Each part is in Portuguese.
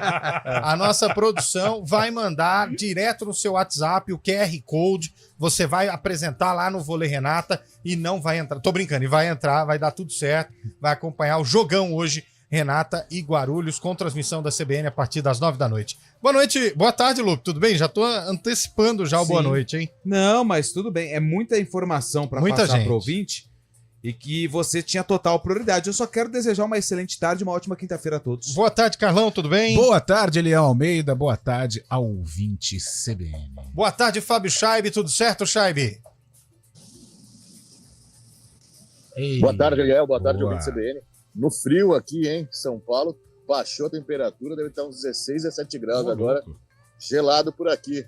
A nossa produção vai mandar direto no seu WhatsApp o QR Code. Você vai apresentar lá no Vôlei Renata e não vai entrar. Tô brincando, e vai entrar, vai dar tudo certo. Vai acompanhar o jogão hoje, Renata e Guarulhos, com transmissão da CBN a partir das 9 da noite. Boa noite, boa tarde, Lupe, tudo bem? Já tô antecipando já o boa noite, hein? Não, mas tudo bem. É muita informação para passar pro ouvinte e que você tinha total prioridade. Eu só quero desejar uma excelente tarde e uma ótima quinta-feira a todos. Boa tarde, Carlão, tudo bem? Boa tarde, Eliel Almeida. Boa tarde ao ouvinte CBN. Boa tarde, Fábio Scheibe. Tudo certo, Scheibe? Boa tarde, Eliel. Boa tarde, ouvinte CBN. No frio aqui, hein? São Paulo, baixou a temperatura, deve estar uns 16, 17 graus agora. Louco. Gelado por aqui.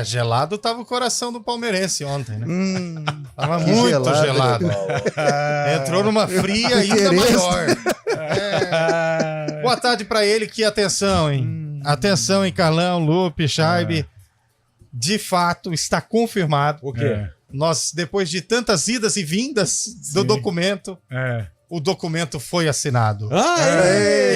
Gelado tava o coração do palmeirense ontem, né? Tava muito gelado. Entrou numa fria ainda maior. Boa tarde pra ele, que atenção, hein? Atenção, hein, Carlão, Lupe, Scheibe. De fato, está confirmado. O quê? Nós, depois de tantas idas e vindas do documento, o documento foi assinado.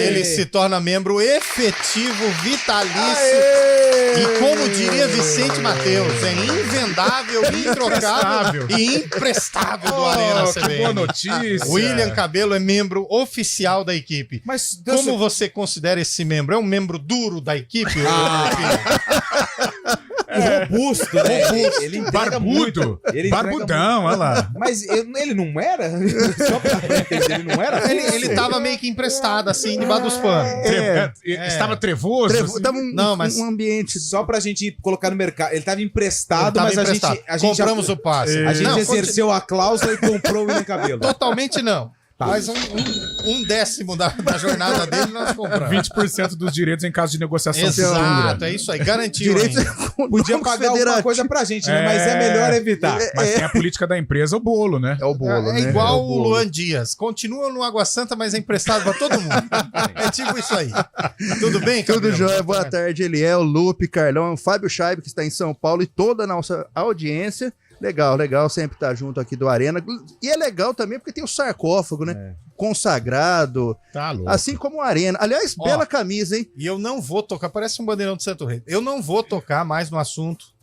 Ele se torna membro efetivo, vitalício. E como diria Vicente Mateus, é invendável, introcável e imprestável do Arena CBN. Que boa notícia. William Cabelo é membro oficial da equipe. Mas como você considera esse membro? É um membro duro da equipe? Robusto, né? Ele entrega muito. Ele barbudão, olha lá. Mas ele não era? Só pra entender, ele não era? Ele tava meio que emprestado, assim, debaixo dos panos. Estava trevoso? Tava um ambiente. Só pra gente colocar no mercado. Ele tava emprestado, a gente compramos o passe. A gente exerceu a cláusula e comprou o William Cabelo. Totalmente não. Mas um décimo da jornada dele nós compramos. 20% dos direitos em caso de negociação. Exato, é isso aí. Garantiu. Podia pagar alguma coisa pra gente, né? Mas é melhor evitar. Mas tem a política da empresa, o bolo, né? É o bolo, né? É igual o Luan Dias. Continua no Água Santa, mas é emprestado pra todo mundo. É tipo isso aí. Tudo bem, Cabelo? Tudo jóia. Boa tarde, Eliel, Lupe, Carlão, Fábio Scheibe, que está em São Paulo, e toda a nossa audiência. Legal sempre estar junto aqui do Arena. E é legal também porque tem o sarcófago, né? Consagrado. Tá louco. Assim como o Arena. Aliás, bela camisa, hein? E eu não vou tocar, parece um bandeirão do Santo Rei. Eu não vou tocar mais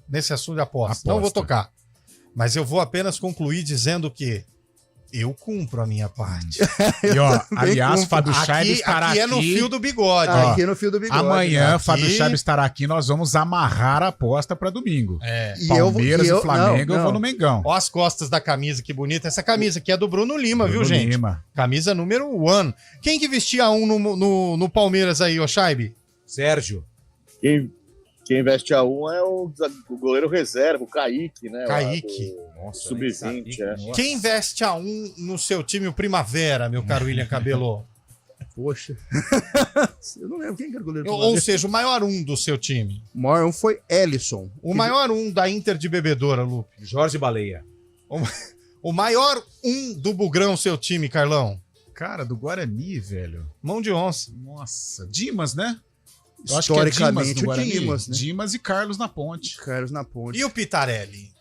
nesse assunto de aposta. Não vou tocar. Mas eu vou apenas concluir dizendo que eu cumpro a minha parte. E ó, aliás, Fábio Scheibe estará aqui. Aqui é no fio do bigode. Aqui é no fio do bigode. Amanhã, Fábio Scheibe estará aqui, nós vamos amarrar a aposta para domingo. Palmeiras e Flamengo, eu vou no Mengão. Ó as costas da camisa, que bonita. Essa camisa aqui é do Bruno Lima, viu, gente? Lima. Camisa número 1. Quem que vestia no Palmeiras aí, ô Scheibe? Sérgio. Quem veste a 1 é o goleiro reserva, o Kaique, né? Kaique. Sub-20, Quem veste a 1 no seu time, o Primavera, meu caro William Cabelo? Poxa. Eu não lembro quem era o goleiro. Ou seja, o maior 1 do seu time. O maior 1 foi Ellison. O maior 1 da Inter de Bebedoura, Lupe. Jorge Baleia. O maior 1 do Bugrão, seu time, Carlão. Cara, do Guarani, velho. Mão de onça. Nossa. Dimas, né? Eu Historicamente, acho que é Dimas, né? Dimas e Carlos na ponte. E o Pitarelli?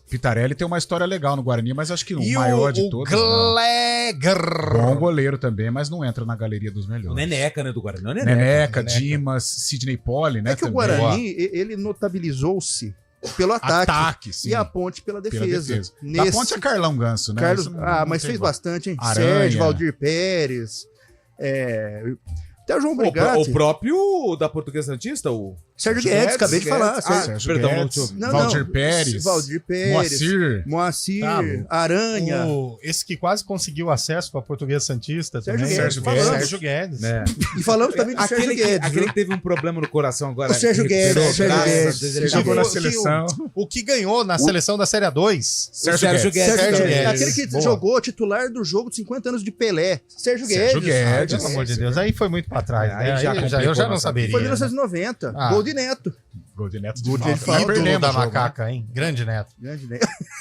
Pitarelli tem uma história legal no Guarani, mas acho que o maior de todos. Gleger. Bom goleiro também, mas não entra na galeria dos melhores. O Neneca, né, do Guarani. Neneca, Dimas, Sidney Poli, né? É que também. O Guarani, ele notabilizou-se pelo ataque sim. E a ponte pela defesa. A ponte é Carlão Ganso, né? Mas fez bastante, hein? Aranha. Sérgio, Valdir Pérez, até o João Brigatti. O próprio da Portuguesa Santista, o Sérgio Guedes, acabei de falar. Sérgio Guedes, Valdir Pérez, Moacir, Aranha. Esse que quase conseguiu acesso para a Portuguesa Santista também. Sérgio Guedes. E falamos também de Sérgio Guedes. Aquele que teve um problema no coração agora. O Sérgio Guedes. Ele jogou na seleção. O que ganhou na seleção da Série A2. Sérgio Guedes. Aquele que jogou titular do jogo de 50 anos de Pelé. Sérgio Guedes. Pelo amor de Deus. Aí foi muito para trás. Eu já não saberia. Foi em 1990. Gol de Neto. Gol de Neto ídolo da macaca, hein? Grande Neto.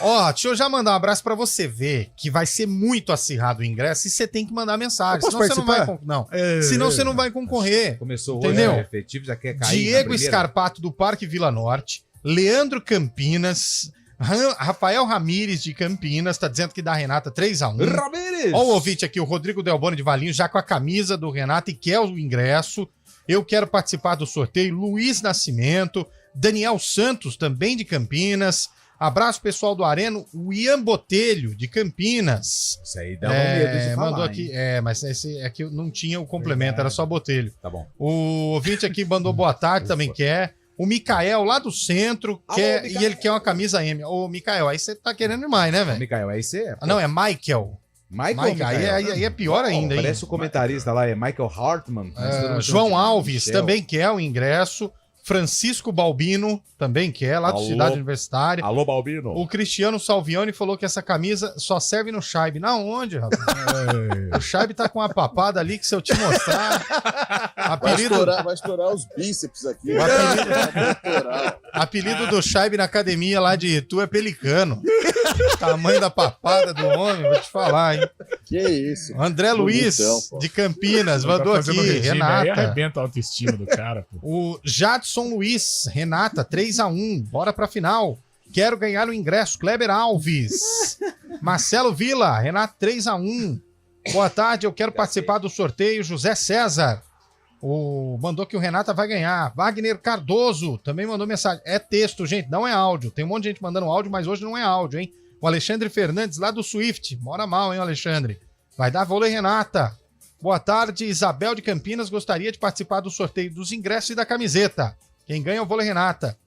Ó, deixa eu já mandar um abraço pra você ver que vai ser muito acirrado o ingresso e você tem que mandar mensagem. Senão você não vai Senão você não vai concorrer. Começou entendeu? Hoje, efetivo, já quer cair. Diego Scarpato do Parque Vila Norte, Leandro Campinas, Rafael Ramires de Campinas, tá dizendo que dá Renata 3-1. Ramires! Ó o ouvinte aqui, o Rodrigo Delboni de Valinhos, já com a camisa do Renata e quer o ingresso. Eu quero participar do sorteio. Luiz Nascimento, Daniel Santos, também de Campinas. Abraço, pessoal do Areno. O Ian Botelho, de Campinas. Isso aí dá um medo de falar, mandou aqui, mas esse aqui não tinha o complemento, era só Botelho. Tá bom. O ouvinte aqui mandou boa tarde, também quer. O Mikael, lá do centro, quer, Mikael. E ele quer uma camisa M. Ô, Mikael, aí você tá querendo demais, né, velho? Mikael, aí você é. Não, é Michael. Michael. Aí é pior ainda, hein? Parece o comentarista lá, é Michael Hartmann. João Alves também quer o ingresso. Francisco Balbino também quer, lá do Cidade Universitária. Alô, Balbino. O Cristiano Salviani falou que essa camisa só serve no Scheibe. Na onde, rapaz? O Scheibe tá com uma papada ali que se eu te mostrar... Vai estourar os bíceps aqui. Apelido do Scheibe na academia lá de Itu é Pelicano. Tamanho da papada do homem, vou te falar, hein? Que isso. André Luiz, de Campinas, mandou aqui. Renata. Aí arrebenta a autoestima do cara. Pô. O Jadson Luiz, Renata, 3-1. Bora pra final. Quero ganhar o ingresso. Kleber Alves. Marcelo Vila, Renata, 3-1. Boa tarde, eu quero participar do sorteio. José César. Mandou que o Renata vai ganhar. Wagner Cardoso também mandou mensagem. É texto, gente, não é áudio. Tem um monte de gente mandando áudio, mas hoje não é áudio, hein? O Alexandre Fernandes, lá do Swift. Mora mal, hein, Alexandre? Vai dar vôlei, Renata. Boa tarde, Isabel de Campinas. Gostaria de participar do sorteio dos ingressos e da camiseta. Quem ganha é o vôlei, Renata.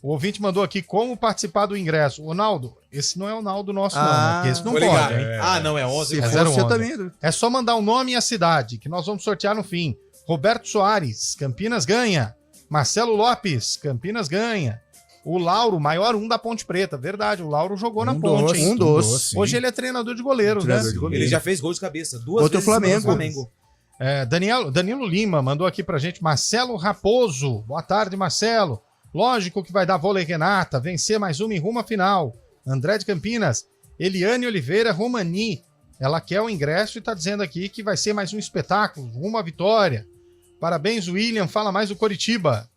O ouvinte mandou aqui como participar do ingresso. O Naldo, esse não é o Naldo nosso, não. Porque esse não pode, hein? Não, é 11. Se for você também. É só mandar o nome e a cidade, que nós vamos sortear no fim. Roberto Soares, Campinas ganha. Marcelo Lopes, Campinas ganha. O Lauro, maior da Ponte Preta. Verdade, o Lauro jogou na Ponte. Um doce. Hoje ele é treinador de goleiros, né? Ele já fez gol de cabeça. 2 Outro vezes Flamengo. Danilo Lima mandou aqui pra gente. Marcelo Raposo. Boa tarde, Marcelo. Lógico que vai dar vôlei, Renata. Vencer mais uma e rumo à final. André de Campinas. Eliane Oliveira Romani. Ela quer o ingresso e tá dizendo aqui que vai ser mais um espetáculo. Rumo à vitória. Parabéns, William. Fala mais do Coritiba.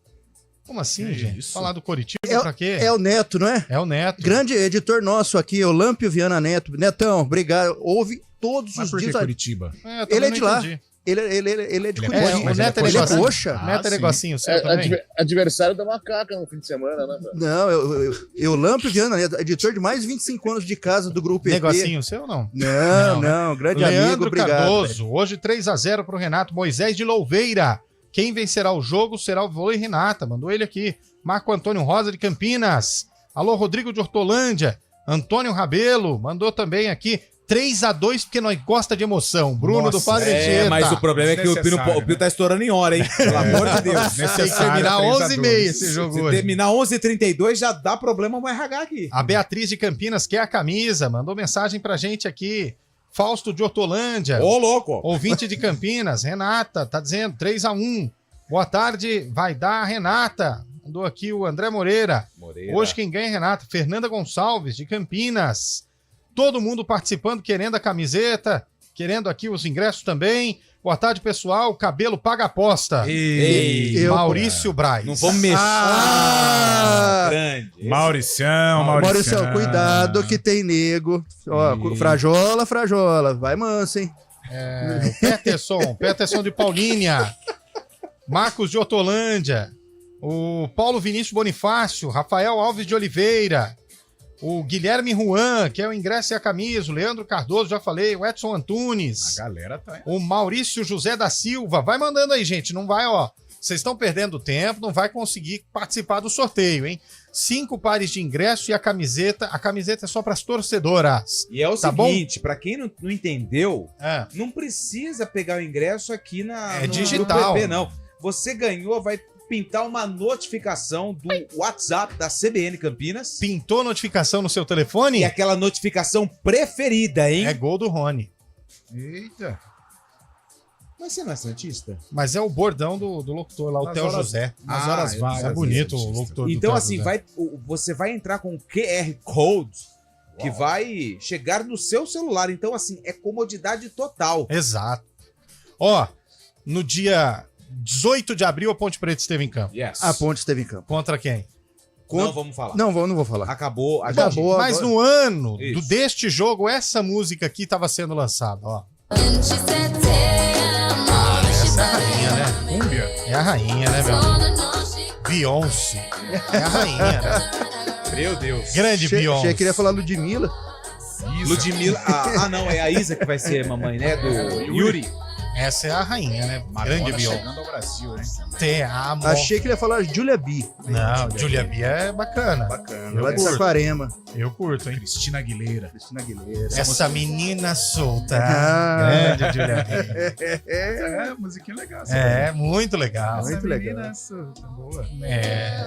Como assim, gente? Isso? Falar do Coritiba pra quê? É o Neto, não é? É o Neto. Grande editor nosso aqui, Olâmpio Viana Neto. Netão, obrigado. Ouve todos os dias. Curitiba? Ele é de lá. Ele é de Curitiba. O Neto é ele é coxa. O Neto é negocinho seu também? Adversário da Macaca no fim de semana, né? Não, Olâmpio Viana Neto, editor de mais de 25 anos de casa do Grupo EP. Negocinho seu, não? Não, grande amigo, obrigado. Cardoso, hoje 3-0 pro Renato. Moisés de Louveira. Quem vencerá o jogo será o vôlei Renata. Mandou ele aqui. Marco Antônio Rosa de Campinas. Alô, Rodrigo de Hortolândia. Antônio Rabelo. Mandou também aqui. 3-2 porque nós gosta de emoção. Bruno do Padre Anchieta. Mas o problema é que o Pio tá estourando em hora, hein? Pelo amor de Deus. Tem que terminar 11h30 esse jogo hoje. Se terminar 11h32 já dá problema no RH aqui. A Beatriz de Campinas quer a camisa. Mandou mensagem pra gente aqui. Fausto de Hortolândia. Ô, louco! Ouvinte de Campinas. Renata, tá dizendo 3-1. Boa tarde, vai dar a Renata. Mandou aqui o André Moreira. Hoje quem ganha é Renata. Fernanda Gonçalves, de Campinas. Todo mundo participando, querendo a camiseta, querendo aqui os ingressos também. Boa tarde, pessoal. Cabelo paga aposta. Maurício Braz. Não vamos mexer. Grande. Mauricião, cuidado que tem nego. Ó, Frajola. Vai manso, hein? Peterson de Paulínia. Marcos de Hortolândia. O Paulo Vinícius Bonifácio. Rafael Alves de Oliveira. O Guilherme Juan, que é o ingresso e a camisa. O Leandro Cardoso, já falei. O Edson Antunes. A galera tá... O Maurício José da Silva. Vai mandando aí, gente. Não vai, ó. Vocês estão perdendo tempo, não vai conseguir participar do sorteio, hein? 5 pares de ingresso e a camiseta. A camiseta é só para as torcedoras. E é o seguinte, para quem não entendeu, não precisa pegar o ingresso aqui no digital. PP, não. Você ganhou, vai pintar uma notificação do WhatsApp da CBN Campinas. Pintou notificação no seu telefone? E aquela notificação preferida, hein? É gol do Rony. Eita. Mas você não é santista? Mas é o bordão do locutor lá, o Theo José. Nas horas vagas. É bonito o locutor do Então, Theo assim, José. você vai entrar com o QR Code que vai chegar no seu celular. Então, assim, é comodidade total. Exato. Ó, no dia 18 de abril, a Ponte Preta esteve em campo. Yes. A Ponte esteve em campo. Contra quem? Não vamos falar. Não vou falar. Acabou. Mas no ano deste jogo, essa música aqui estava sendo lançada, ó. Essa é a rainha, né? Cúmbia. É a rainha, né, meu amigo? Beyoncé. É a rainha, né? Meu Deus. Grande Beyoncé. Achei que queria falar Ludmilla. Ludmilla. Não, é a Isa que vai ser mamãe, né? Do Yuri. Essa é a rainha, né? Grande Beyoncé. Chegando ao Brasil, né? Te amo. Achei que ele ia falar Julia B. Não, Julia B é bacana. Bacana. Ela é de Saquarema. Eu curto, hein? Cristina Aguilera. Cristina Aguilera. Essa menina solta. Grande Julia B. É, musiquinha legal. É, muito legal. Muito legal. Boa.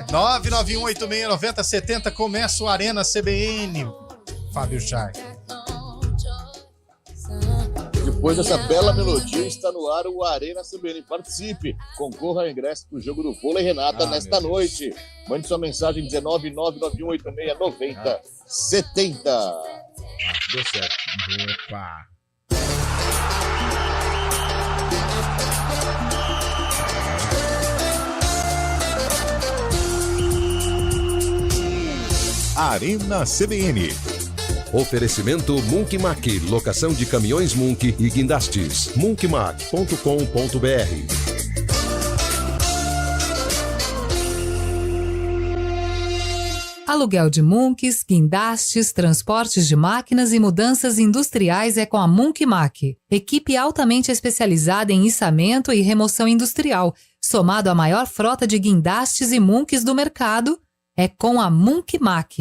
991869070 começa o Arena CBN. Fábio Chay. Depois dessa bela melodia, está no ar o Arena CBN. Participe, concorra ao ingresso para o jogo do Vôlei Renata nesta noite. Mande sua mensagem 19991869070. Deu certo. Opa. Arena CBN. Oferecimento Munk Mac, locação de caminhões Munk e guindastes. munkmac.com.br. Aluguel de Munks, guindastes, transportes de máquinas e mudanças industriais é com a Munk Mac. Equipe altamente especializada em içamento e remoção industrial, somado à maior frota de guindastes e Munks do mercado, é com a Munk Mac.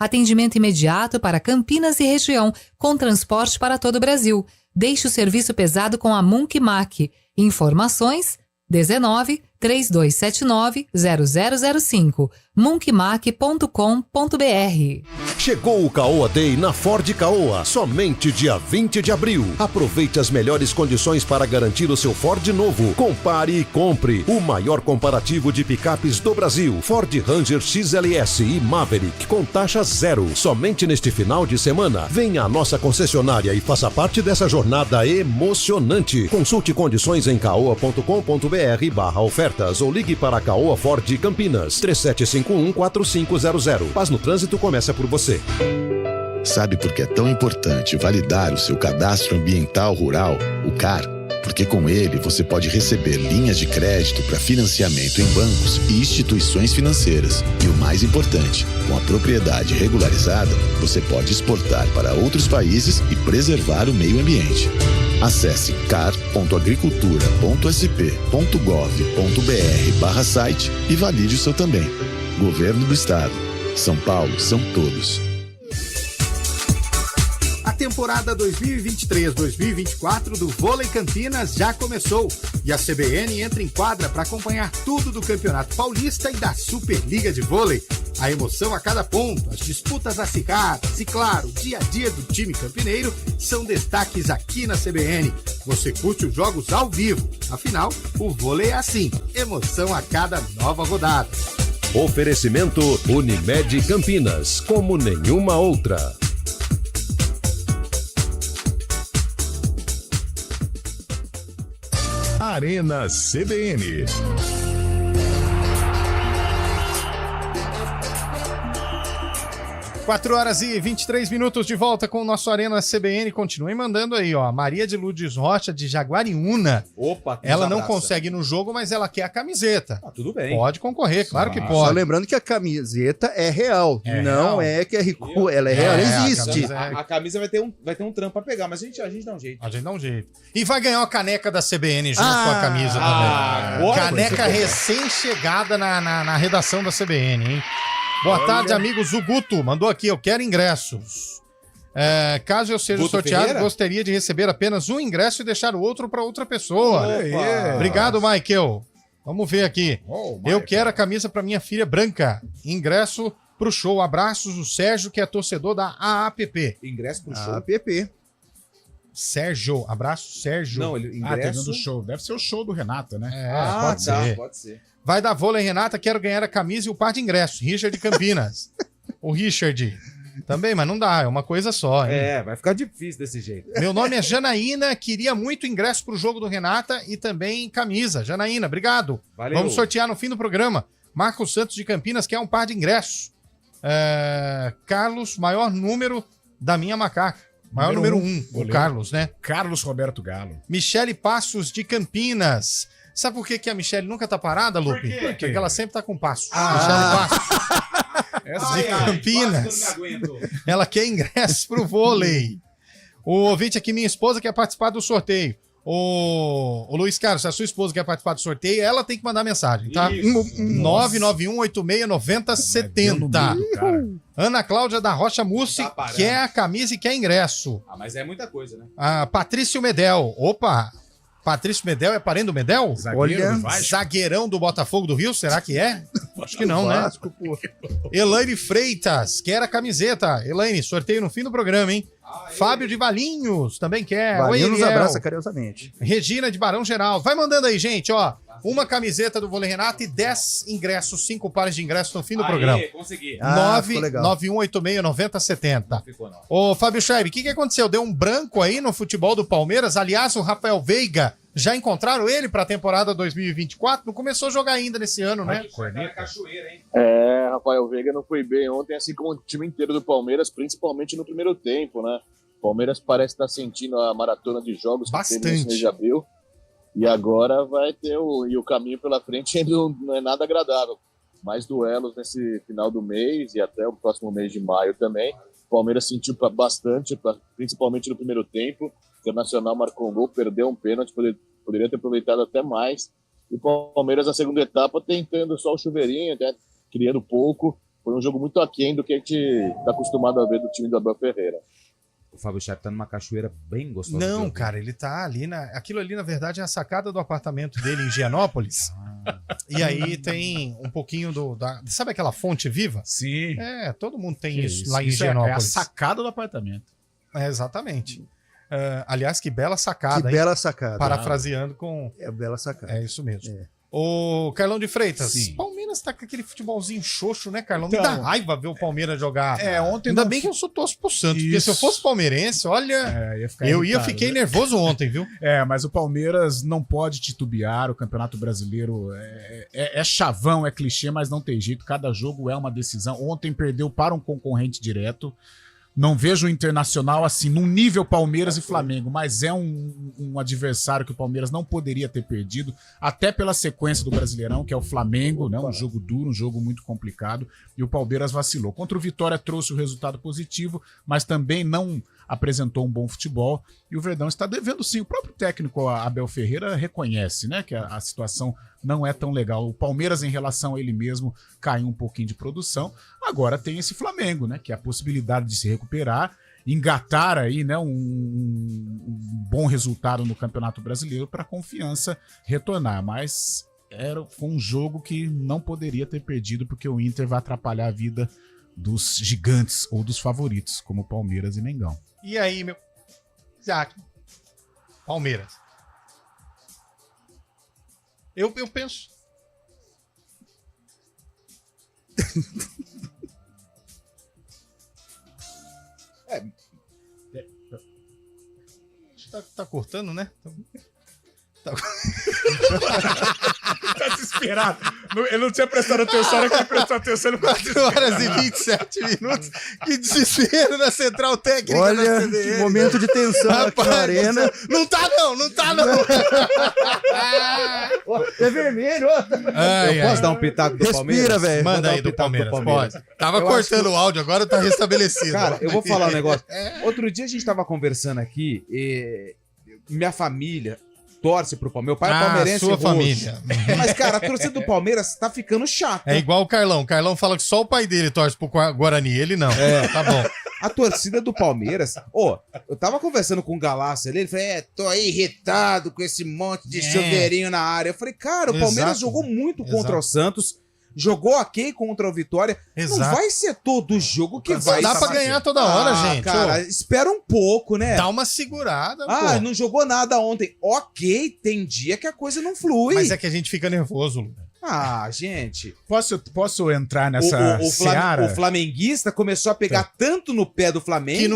Atendimento imediato para Campinas e região, com transporte para todo o Brasil. Deixe o serviço pesado com a Munk Mac. Informações 19 3279 0005. munkmac.com.br. Chegou o Caoa Day na Ford Caoa, somente dia 20 de abril. Aproveite as melhores condições para garantir o seu Ford novo. Compare e compre o maior comparativo de picapes do Brasil. Ford Ranger XLS e Maverick com taxa zero. Somente neste final de semana. Venha à nossa concessionária e faça parte dessa jornada emocionante. Consulte condições em caoa.com.br/ofertas ou ligue para a Caoa Ford Campinas 3751-4500. Paz no Trânsito começa por você. Sabe por que é tão importante validar o seu cadastro ambiental rural, o CAR? Porque com ele você pode receber linhas de crédito para financiamento em bancos e instituições financeiras. E o mais importante, com a propriedade regularizada, você pode exportar para outros países e preservar o meio ambiente. Acesse car.agricultura.sp.gov.br/site e valide o seu também. Governo do Estado. São Paulo são todos. A temporada 2023-2024 do Vôlei Campinas já começou e a CBN entra em quadra para acompanhar tudo do Campeonato Paulista e da Superliga de Vôlei. A emoção a cada ponto, as disputas acirradas e, claro, o dia a dia do time campineiro são destaques aqui na CBN. Você curte os jogos ao vivo, afinal, o vôlei é assim, emoção a cada nova rodada. Oferecimento Unimed Campinas, como nenhuma outra. Arena CBN. 4h23 de volta com o nosso Arena CBN. Continuem mandando aí, ó. Maria de Lourdes Rocha, de Jaguariúna. Opa, ela não consegue ir no jogo, mas ela quer a camiseta. Tudo bem. Pode concorrer, claro que pode. Só lembrando que a camiseta é real. Não é QR Code, ela é real, existe. A camisa vai ter um trampo pra pegar, mas a gente dá um jeito. A gente dá um jeito. E vai ganhar uma caneca da CBN junto com a camisa também. Caneca recém-chegada na redação da CBN, hein? Boa tarde, amigos. O Guto mandou aqui, eu quero ingressos. Caso eu seja sorteado, Ferreira? Gostaria de receber apenas um ingresso e deixar o outro para outra pessoa. Obrigado, Michael. Vamos ver aqui. Eu quero a camisa para minha filha branca. Ingresso pro show. Abraços, o Sérgio, que é torcedor da AAPP. Ingresso pro show? AAPP. Sérgio, abraço, Sérgio. Não, ingresso do show. Deve ser o show do Renata, né? Pode ser. Pode ser. Vai dar vôlei, Renata, quero ganhar a camisa e o par de ingressos. Richard Campinas. O Richard. Também, mas não dá, é uma coisa só. Hein? Vai ficar difícil desse jeito. Meu nome é Janaína, queria muito ingresso pro jogo do Renata e também camisa. Janaína, obrigado. Valeu. Vamos sortear no fim do programa. Marcos Santos de Campinas quer um par de ingressos. Carlos, maior número da minha macaca. Maior número 1, o Carlos, né? Carlos Roberto Galo. Michele Passos de Campinas. Sabe por que a Michelle nunca tá parada, Lupe? Porque ela sempre tá com passo. Ah. Michelle Passos. De Campinas. Ela quer ingresso pro vôlei. O ouvinte aqui, minha esposa, quer participar do sorteio. O Luiz Carlos, se a sua esposa quer participar do sorteio, ela tem que mandar mensagem, tá? 991869070. Ana Cláudia da Rocha Mussi quer a camisa e quer ingresso. Mas é muita coisa, né? Patrício Medel. Opa! Patrício Medel é parente do Medel? Zagueirão do Botafogo do Rio, será que é? Acho que não, né? Elaine Freitas, quer a camiseta. Elaine, sorteio no fim do programa, hein? Fábio de Valinhos também quer. Valinhos nos abraça carinhosamente. Regina de Barão Geral. Vai mandando aí, gente, ó. Uma camiseta do Vôlei Renato e 10 ingressos, 5 pares de ingressos no fim do programa. Consegui. 991869070. Ô, Fábio Scheib, o que aconteceu? Deu um branco aí no futebol do Palmeiras. Aliás, o Rafael Veiga, já encontraram ele para a temporada 2024? Não começou a jogar ainda nesse ano, né? Rafael Veiga não foi bem ontem, assim como o time inteiro do Palmeiras, principalmente no primeiro tempo, né? O Palmeiras parece estar sentindo a maratona de jogos que teve nesse mês de abril. E agora vai ter o caminho pela frente ainda não é nada agradável. Mais duelos nesse final do mês e até o próximo mês de maio também. O Palmeiras sentiu bastante, principalmente no primeiro tempo. O Internacional marcou um gol, perdeu um pênalti, poderia ter aproveitado até mais. E o Palmeiras na segunda etapa tentando só o chuveirinho, até criando pouco. Foi um jogo muito aquém do que a gente está acostumado a ver do time do Abel Ferreira. O Fábio Scheib tá numa cachoeira bem gostosa. Não, cara, ele tá ali aquilo ali, na verdade, é a sacada do apartamento dele em Gianópolis. E aí tem um pouquinho sabe aquela fonte viva? Sim. Todo mundo tem isso lá em Gianópolis. É a sacada do apartamento. Exatamente. Aliás, que bela sacada. Que bela sacada. Parafraseando com... bela sacada. É isso mesmo. Ô, Carlão de Freitas, Palmeiras tá com aquele futebolzinho xoxo, né, Carlão? Me dá raiva ver o Palmeiras jogar. Ontem ainda bem que eu sou torço pro Santos, porque se eu fosse palmeirense, olha, fiquei nervoso ontem, viu? Mas o Palmeiras não pode titubear, o Campeonato Brasileiro é chavão, é clichê, mas não tem jeito, cada jogo é uma decisão. Ontem perdeu para um concorrente direto. Não vejo o Internacional assim, num nível Palmeiras e Flamengo, mas é um adversário que o Palmeiras não poderia ter perdido, até pela sequência do Brasileirão, que é o Flamengo, né? Um jogo duro, um jogo muito complicado, e o Palmeiras vacilou. Contra o Vitória trouxe o resultado positivo, mas também não apresentou um bom futebol, e o Verdão está devendo sim. O próprio técnico Abel Ferreira reconhece, né, que a situação não é tão legal. O Palmeiras, em relação a ele mesmo, caiu um pouquinho de produção. Agora tem esse Flamengo, né, que é a possibilidade de se recuperar, engatar aí, né, um bom resultado no Campeonato Brasileiro para a confiança retornar. Mas foi um jogo que não poderia ter perdido, porque o Inter vai atrapalhar a vida dos gigantes ou dos favoritos, como Palmeiras e Mengão. E aí, meu... Isaac. Palmeiras. Eu penso... Tá cortando, né? Tá desesperado. Ele não tinha prestado atenção, era que ele prestou atenção. 4 horas e 27 minutos. Que desespero na central técnica. Olha, da CBN. Momento de tensão. Rapaz, aqui na arena. Não tá não. É vermelho. Eu posso dar um pitaco do Palmeiras? Respira, velho. Manda aí do Palmeiras. Pode. Tava cortando o áudio, agora tá restabelecido. Cara, eu vou falar um negócio. Outro dia a gente tava conversando aqui e minha família torce pro Palmeiras. Meu pai é palmeirense. Sua família. Mas, cara, a torcida do Palmeiras tá ficando chata. É igual o Carlão. O Carlão fala que só o pai dele torce pro Guarani. Ele não. Tá bom. A torcida do Palmeiras... eu tava conversando com o Galácio ali, ele falou, tô aí irritado com esse monte de chuveirinho na área. Eu falei, cara, o Palmeiras jogou muito contra o Santos, jogou ok contra o Vitória. Não vai ser todo jogo que vai... Dá pra ganhar toda hora, gente. Cara, espera um pouco, né? Dá uma segurada, não jogou nada ontem. Ok, tem dia que a coisa não flui. Mas é que a gente fica nervoso, Lu. Gente... Posso entrar nessa seara? O flamenguista começou a pegar tanto no pé do Flamengo... Que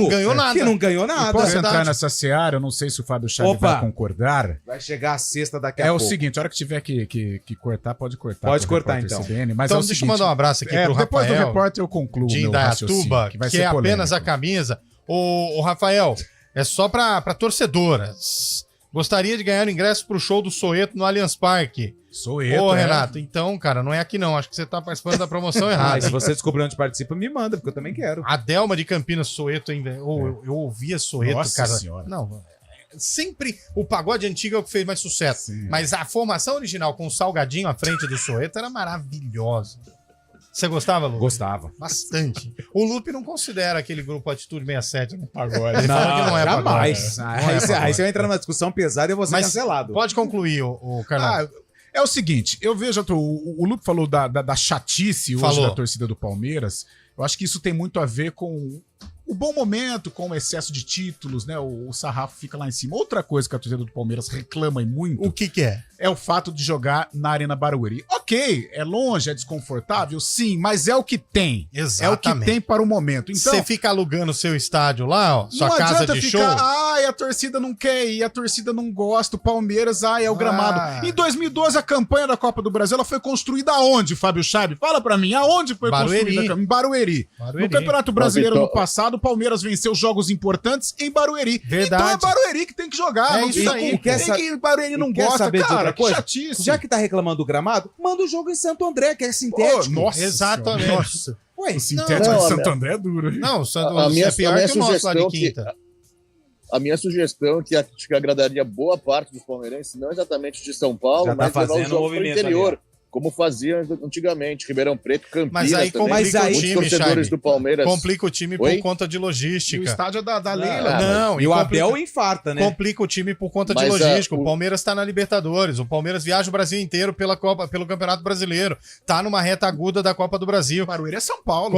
não ganhou nada. Posso entrar nessa seara? Eu não sei se o Fábio Scheib vai concordar. Vai chegar a sexta daqui a pouco. É o seguinte, a hora que tiver que cortar, pode cortar. Pode cortar, então. CBN, mas então deixa eu mandar um abraço aqui pro Rafael. Depois do repórter eu concluo de Indaiatuba, que é apenas a camisa. Ô, Rafael, é só pra torcedoras. Gostaria de ganhar o ingresso pro show do Soeto no Allianz Parque. Soeto, Ô, Renato, então, cara, não é aqui não. Acho que você tá participando da promoção errada. Se você descobrir onde participa, me manda, porque eu também quero. A Delma de Campinas, Soeto, eu ouvia Soeto, Nossa cara. Senhora. Não, sempre o pagode antigo é o que fez mais sucesso. Sim. Mas a formação original com o Salgadinho à frente do Soeto era maravilhosa. Você gostava, Lupe? Gostava. Bastante. O Lupe não considera aquele grupo Atitude 67 no Agora. Ele fala que não é jamais. pagode. Não é Aí pagode. você vai entrar numa discussão pesada e eu vou ser Mas cancelado. Pode concluir, o Carlão. É o seguinte, eu vejo, o Lupe falou da chatice hoje da torcida do Palmeiras. Eu acho que isso tem muito a ver com o bom momento, com o excesso de títulos, né? O sarrafo fica lá em cima. Outra coisa que a torcida do Palmeiras reclama e muito... O que é? É o fato de jogar na Arena Barueri. Ok, é longe, é desconfortável, sim, mas é o que tem. Exatamente. É o que tem para o momento. Então, você fica alugando o seu estádio lá, ó, sua não casa adianta de ficar, show. ai, a torcida não quer ir, a torcida não gosta, o Palmeiras, ai, é o gramado. Em 2012, a campanha da Copa do Brasil, ela foi construída aonde, Fábio Chaves? Fala pra mim, aonde foi construída? Em Barueri. No Campeonato Brasileiro no passado, o Palmeiras venceu jogos importantes em Barueri. Verdade. Então é Barueri que tem que jogar. É isso aí. Que Barueri não gosta, saber de cara, outra que coisa? chatice. Já que tá reclamando do gramado, manda o jogo em Santo André, que é sintético. Nossa, Exatamente. Nossa. Ué, O sintético Não, de Santo André é duro. Não, A minha é pior que o nosso lá de sugestão quinta. A minha sugestão, que acho que agradaria boa parte dos palmeirenses, não exatamente de São Paulo, Já tá mas levar fazendo os jogos pro movimento interior, ali, como faziam antigamente, Ribeirão Preto, Campinas Mas aí também. complica o Muitos time, torcedores Chaves. do Palmeiras. Complica o time Oi? por conta de E o logística. estádio é da Leila. Não, E o complica- Abel infarta, né? Complica o time por conta de Mas, logística. O o- Palmeiras tá na Libertadores. O Palmeiras viaja o Brasil inteiro pela Copa, pelo Campeonato Brasileiro. Tá numa reta aguda da Copa do Brasil. Barueri é São Paulo.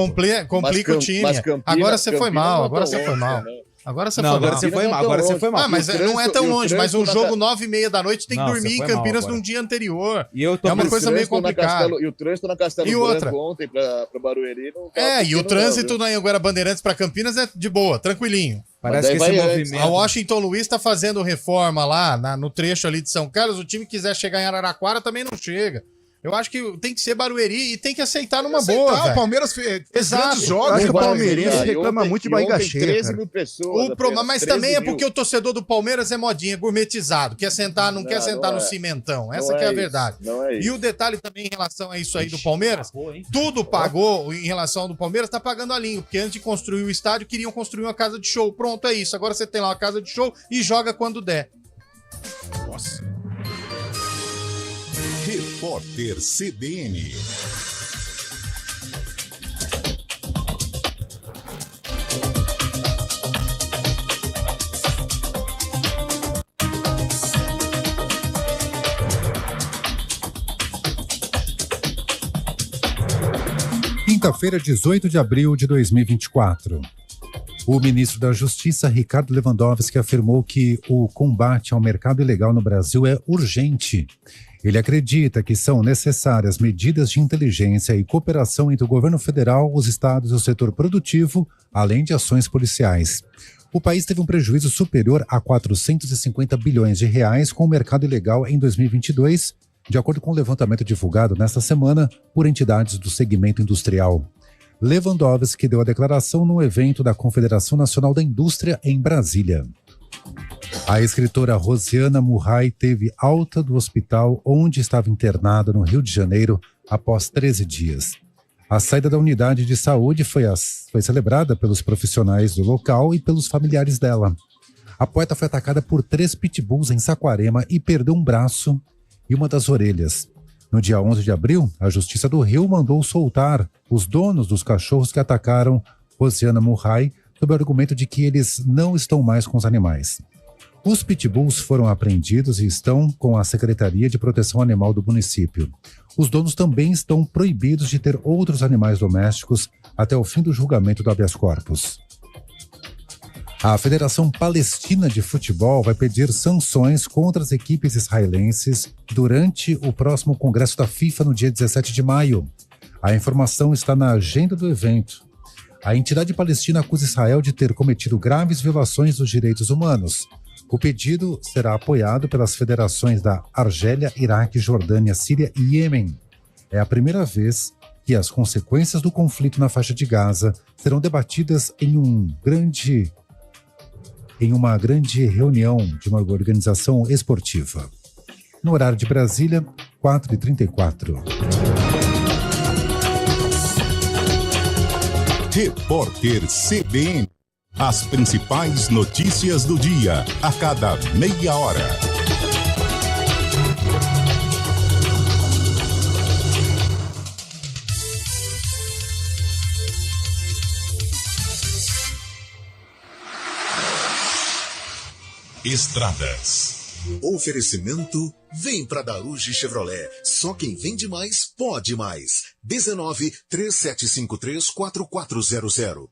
Complica o time. Mas Campinas- Agora você foi Campinas mal. não Agora tão você foi longe mal. também. Agora você Não, foi agora mal. você foi mal, agora você foi mal. Ah, mas E o não é tão trânsito- longe. Mas um e o jogo trânsito 9h30 da noite tem que Não, dormir você em foi mal Campinas agora. num dia anterior. E eu tô É uma pensando- coisa meio Trânsito na complicada. Castelo- E o trânsito na Castelo E Branco outra? ontem pra Barueri não tá É, e o pequeno trânsito não, na Anhanguera Bandeirantes pra Campinas é de boa, tranquilinho. Parece que Mas daí esse vai antes. movimento... A Washington Luiz tá fazendo reforma lá no trecho ali de São Carlos. O time quiser chegar em Araraquara também não chega. Eu acho que tem que ser Barueri e tem que aceitar numa boa, O velho. Palmeiras fez Exato. grandes Eu jogos. acho que o vai palmeirense aceitar. E reclama ontem- muito de e barriga ontem cheia, 13 cara. mil pessoas. O problema, apenas, mas 13 também é mil. porque o torcedor do Palmeiras é modinha, gourmetizado. Quer sentar, não quer Não, sentar não no é. cimentão. Não Essa que é a isso, verdade. Não é E isso. o detalhe também em relação a isso aí do Palmeiras, tudo pagou em relação ao do Palmeiras, tá pagando a linha, porque antes de construir o estádio, queriam construir uma casa de show. Pronto, é isso. Agora você tem lá uma casa de show e joga quando der. Nossa. Repórter CBN. Quinta-feira, 18 de abril de 2024. O ministro da Justiça, Ricardo Lewandowski, afirmou que o combate ao mercado ilegal no Brasil é urgente. Ele acredita que são necessárias medidas de inteligência e cooperação entre o governo federal, os estados e o setor produtivo, além de ações policiais. O país teve um prejuízo superior a 450 bilhões de reais com o mercado ilegal em 2022, de acordo com o levantamento divulgado nesta semana por entidades do segmento industrial. Lewandowski deu a declaração no evento da Confederação Nacional da Indústria em Brasília. A escritora Rosiana Murray teve alta do hospital onde estava internada no Rio de Janeiro após 13 dias. A saída da unidade de saúde foi celebrada pelos profissionais do local e pelos familiares dela. A poeta foi atacada por 3 pitbulls em Saquarema e perdeu um braço e uma das orelhas. No dia 11 de abril, a Justiça do Rio mandou soltar os donos dos cachorros que atacaram Rosiana Murray sob o argumento de que eles não estão mais com os animais. Os pitbulls foram apreendidos e estão com a Secretaria de Proteção Animal do município. Os donos também estão proibidos de ter outros animais domésticos até o fim do julgamento do habeas corpus. A Federação Palestina de Futebol vai pedir sanções contra as equipes israelenses durante o próximo congresso da FIFA no dia 17 de maio. A informação está na agenda do evento. A entidade palestina acusa Israel de ter cometido graves violações dos direitos humanos. O pedido será apoiado pelas federações da Argélia, Iraque, Jordânia, Síria e Iêmen. É a primeira vez que as consequências do conflito na faixa de Gaza serão debatidas em um grande em uma grande reunião de uma organização esportiva. No horário de Brasília, 4h34. Repórter CBN. As principais notícias do dia, a cada meia hora. Estradas. Oferecimento, vem pra Daruge Chevrolet. Só quem vende mais, pode mais. 19-3753-4400.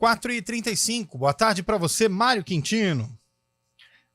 4h35. Boa tarde para você, Mário Quintino.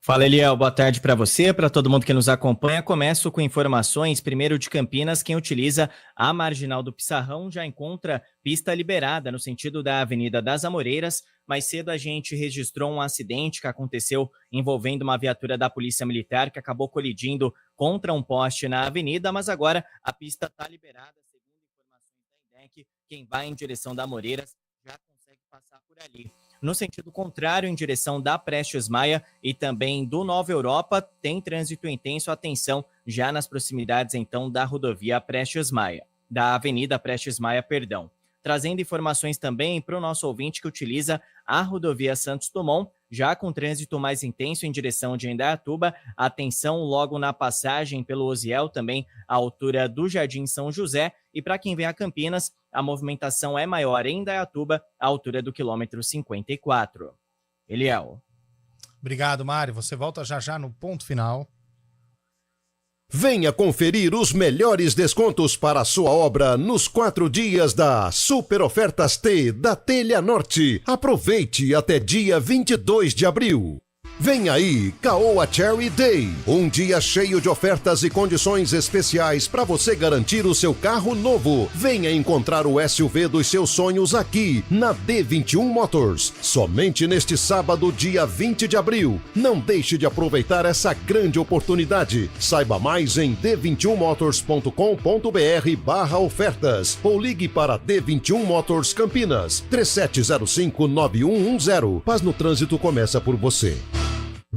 Fala, Eliel. Boa tarde para você, para todo mundo que nos acompanha. Começo com informações, primeiro de Campinas. Quem utiliza a Marginal do Pissarrão já encontra pista liberada no sentido da Avenida das Amoreiras. Mais cedo a gente registrou um acidente que aconteceu envolvendo uma viatura da Polícia Militar que acabou colidindo contra um poste na avenida, mas agora a pista está liberada. Segundo informações da INDEC, quem vai em direção da Amoreiras já consegue passar por ali. No sentido contrário, em direção da Prestes Maia e também do Nova Europa, tem trânsito intenso. Atenção, já nas proximidades, então, da rodovia Prestes Maia, da Avenida Prestes Maia, perdão. Trazendo informações também para o nosso ouvinte que utiliza a rodovia Santos Dumont, já com trânsito mais intenso em direção de Indaiatuba. Atenção logo na passagem pelo Osiel, também à altura do Jardim São José. E para quem vem a Campinas, a movimentação é maior em Indaiatuba, à altura do quilômetro 54. Eliel. Obrigado, Mário. Você volta já no ponto final. Venha conferir os melhores descontos para a sua obra nos 4 dias da Super Ofertas T da Telha Norte. Aproveite até dia 22 de abril. Vem aí, Caoa Cherry Day, um dia cheio de ofertas e condições especiais para você garantir o seu carro novo. Venha encontrar o SUV dos seus sonhos aqui, na D21 Motors. Somente neste sábado, dia 20 de abril. Não deixe de aproveitar essa grande oportunidade. Saiba mais em d21motors.com.br/ofertas ou ligue para D21 Motors Campinas, 3705-9110. Paz no Trânsito começa por você.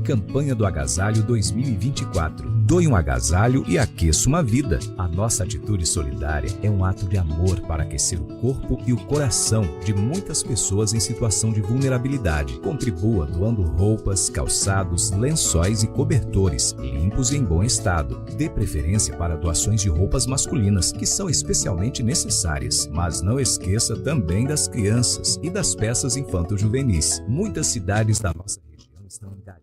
Campanha do Agasalho 2024. Doe um agasalho e aqueça uma vida. A nossa atitude solidária é um ato de amor para aquecer o corpo e o coração de muitas pessoas em situação de vulnerabilidade. Contribua doando roupas, calçados, lençóis e cobertores, limpos e em bom estado. Dê preferência para doações de roupas masculinas, que são especialmente necessárias. Mas não esqueça também das crianças e das peças infanto-juvenis. Muitas cidades da nossa região estão engajadas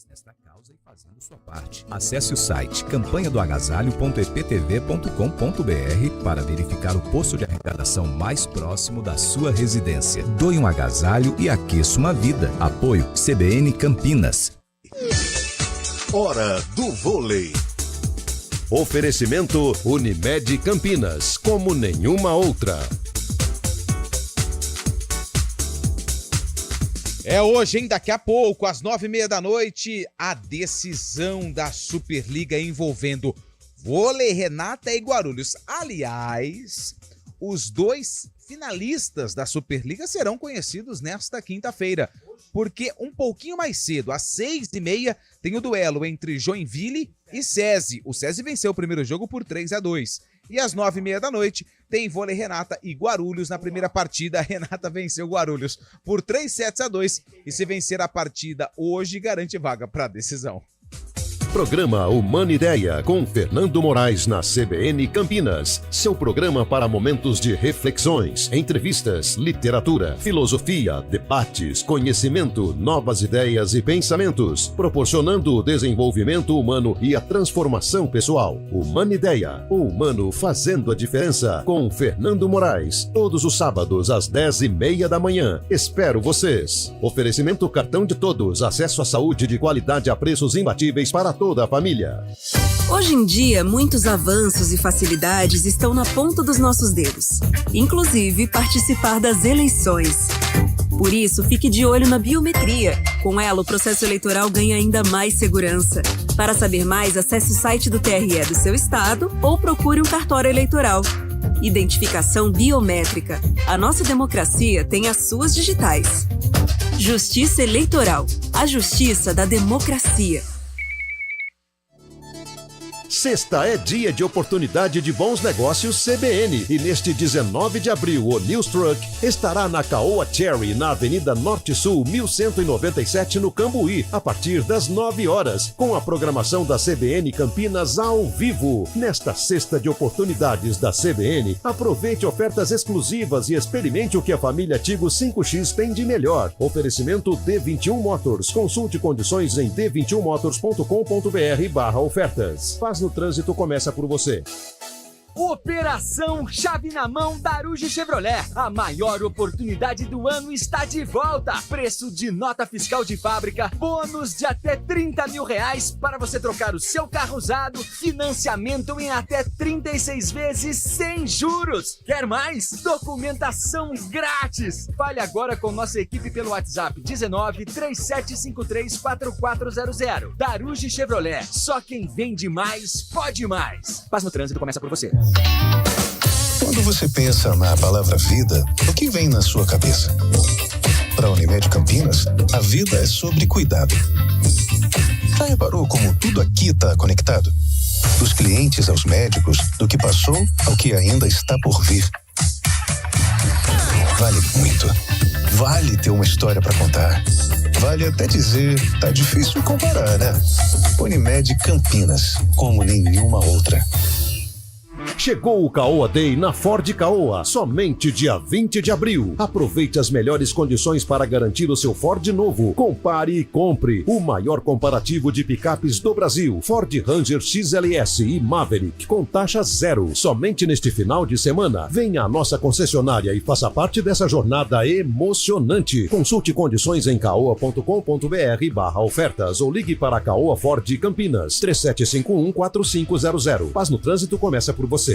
nesta causa e fazendo sua parte. Acesse o site campanhadoagasalho.eptv.com.br para verificar o posto de arrecadação mais próximo da sua residência. Doe um agasalho e aqueça uma vida. Apoio CBN Campinas. Hora do vôlei. Oferecimento Unimed Campinas, como nenhuma outra. É hoje, hein? Daqui a pouco, às 9h30 da noite, a decisão da Superliga envolvendo Vôlei Renata e Guarulhos. Aliás, os dois finalistas da Superliga serão conhecidos nesta quinta-feira, porque um pouquinho mais cedo, às 6h30, tem o duelo entre Joinville e SESI. O SESI venceu o primeiro jogo por 3-2. E às 9h30 da noite tem Vôlei Renata e Guarulhos. Na primeira partida, a Renata venceu o Guarulhos por 3-2. E se vencer a partida hoje, garante vaga para a decisão. Programa Humana Ideia, com Fernando Moraes na CBN Campinas. Seu programa para momentos de reflexões, entrevistas, literatura, filosofia, debates, conhecimento, novas ideias e pensamentos, proporcionando o desenvolvimento humano e a transformação pessoal. Humana Ideia, o humano fazendo a diferença, com Fernando Moraes, todos os sábados às 10h30 da manhã. Espero vocês. Oferecimento Cartão de Todos, acesso à saúde de qualidade a preços imbatíveis para toda a família. Hoje em dia, muitos avanços e facilidades estão na ponta dos nossos dedos, inclusive participar das eleições. Por isso, fique de olho na biometria. Com ela, o processo eleitoral ganha ainda mais segurança. Para saber mais, acesse o site do TRE do seu estado ou procure um cartório eleitoral. Identificação biométrica. A nossa democracia tem as suas digitais. Justiça Eleitoral, a justiça da democracia. Sexta é dia de oportunidade de bons negócios CBN e neste 19 de abril o News Truck estará na Caoa Cherry, na Avenida Norte Sul 1197 no Cambuí, a partir das 9 horas, com a programação da CBN Campinas ao vivo. Nesta sexta de oportunidades da CBN, aproveite ofertas exclusivas e experimente o que a família Tigo 5X tem de melhor. Oferecimento D21 Motors. Consulte condições em d21motors.com.br/ofertas. No trânsito começa por você. Operação Chave na Mão da Aruge Chevrolet. A maior oportunidade do ano está de volta. Preço de nota fiscal de fábrica, bônus de até R$30 mil para você trocar o seu carro usado, financiamento em até 36 vezes sem juros. Quer mais? Documentação grátis. Fale agora com nossa equipe pelo WhatsApp 19 3753 4400. Da Aruge Chevrolet. Só quem vende mais, pode mais. Paz no trânsito começa por você. Quando você pensa na palavra vida, o que vem na sua cabeça? Para a Unimed Campinas, a vida é sobre cuidado. Já reparou como tudo aqui está conectado? Dos clientes aos médicos, do que passou ao que ainda está por vir. Vale muito. Vale ter uma história para contar. Vale até dizer, tá difícil comparar, né? Unimed Campinas, como nenhuma outra. Chegou o Caoa Day na Ford Caoa, somente dia 20 de abril. Aproveite as melhores condições para garantir o seu Ford novo. Compare e compre o maior comparativo de picapes do Brasil. Ford Ranger XLS e Maverick com taxa zero. Somente neste final de semana. Venha à nossa concessionária e faça parte dessa jornada emocionante. Consulte condições em caoa.com.br/ofertas ou ligue para a Caoa Ford Campinas 3751-4500. Paz no trânsito começa por você.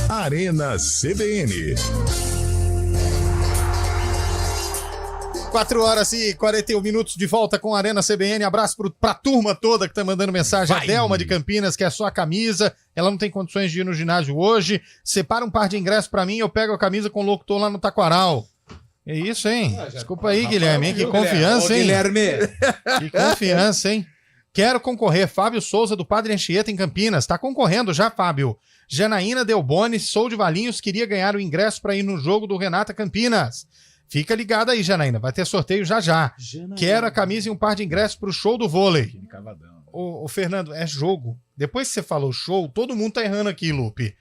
Arena CBN. 4h41 de volta com a Arena CBN. Abraço pra turma toda que tá mandando mensagem. Vai. A Delma de Campinas, que é só a camisa. Ela não tem condições de ir no ginásio hoje. Separa um par de ingressos pra mim, eu pego a camisa com o locutor lá no Taquaral. É isso, hein? Desculpa aí, Guilherme, hein? Que confiança, hein? Guilherme. Que confiança, hein? Quero concorrer. Fábio Souza, do Padre Anchieta, em Campinas. Tá concorrendo já, Fábio. Janaína Delboni, sou de Valinhos, queria ganhar o ingresso para ir no jogo do Renata Campinas. Fica ligado aí, Janaína. Vai ter sorteio já já. Janaína. Quero a camisa e um par de ingressos pro show do vôlei. Ô, Fernando, é jogo. Depois que você falou show, todo mundo tá errando aqui, Lupe.